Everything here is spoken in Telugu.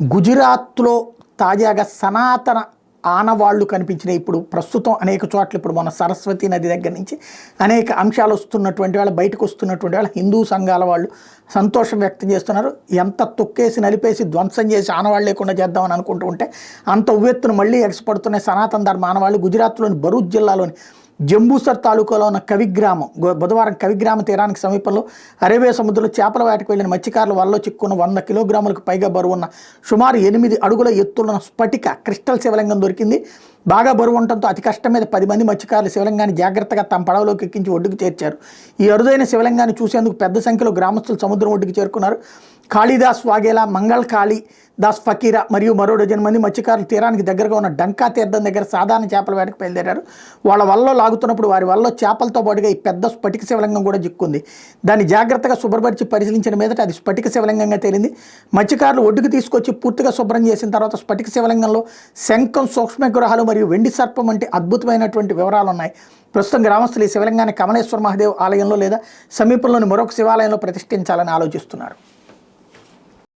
గుజరాత్లో తాజాగా సనాతన ఆనవాళ్లు కనిపించినాయి. ఇప్పుడు ప్రస్తుతం అనేక చోట్ల ఇప్పుడు మన సరస్వతి నది దగ్గర నుంచి అనేక అంశాలు వస్తున్నటువంటి వాళ్ళు, బయటకు వస్తున్నటువంటి వాళ్ళు హిందూ సంఘాల వాళ్ళు సంతోషం వ్యక్తం చేస్తున్నారు. ఎంత తొక్కేసి నలిపేసి ధ్వంసం చేసి ఆనవాళ్ళు లేకుండా చేద్దామని అనుకుంటూ ఉంటే అంత ఉవ్వెత్తున మళ్ళీ ఎగసిపడుతున్నాయి సనాతన ధర్మ ఆనవాళ్ళు. గుజరాత్లోని భరూచ్ జిల్లాలోని జంబూసర్ తాలూకాలో ఉన్న కవిగ్రామం బుధవారం కవిగ్రామ తీరానికి సమీపంలో అరేబియా సముద్రంలో చేపల వేటకు వెళ్లిన మత్స్యకారుల వలలో చిక్కున్న 100 కిలోగ్రాములకు పైగా బరువున్న సుమారు 8 అడుగుల ఎత్తున్న స్ఫటిక క్రిస్టల్ శివలింగం దొరికింది. బాగా బరువు ఉండటంతో అతి కష్టం మీద 10 మంది మత్స్యకారులు శివలింగాన్ని జాగ్రత్తగా తమ పడవలోకి ఎక్కించి ఒడ్డుకు చేర్చారు. ఈ అరుదైన శివలింగాన్ని చూసేందుకు పెద్ద సంఖ్యలో గ్రామస్తులు సముద్రం ఒడ్డుకు చేరుకున్నారు. కాళీదాస్ వాఘేలా, మంగళ్ కాళీ దాస్ ఫకీరా మరియు మరో 12 మంది మత్స్యకారులు తీరానికి దగ్గరగా ఉన్న డంకా తీర్థం దగ్గర సాధారణ చేపల వేటకు బయలుదేరారు. వాళ్ళ వలలో లాగుతున్నప్పుడు వారి వలలో చేపలతో పాటుగా ఈ పెద్ద స్ఫటిక శివలింగం కూడా చిక్కుంది. దాన్ని జాగ్రత్తగా శుభ్రపరిచి పరిశీలించిన మీదట అది స్ఫటిక శివలింగంగా తేలింది. మత్స్యకారులు ఒడ్డుకు తీసుకొచ్చి పూర్తిగా శుభ్రం చేసిన తర్వాత స్ఫటిక శివలింగంలో శంఖం, సూక్ష్మగ్రహాలు మరియు వెండి సర్పం వంటి అద్భుతమైనటువంటి వివరాలు ఉన్నాయి. ప్రస్తుతం గ్రామస్తులు ఈ శివలింగాన్ని కమలేశ్వర మహాదేవ్ ఆలయంలో లేదా సమీపంలోని మరొక శివాలయంలో ప్రతిష్ఠించాలని ఆలోచిస్తున్నారు.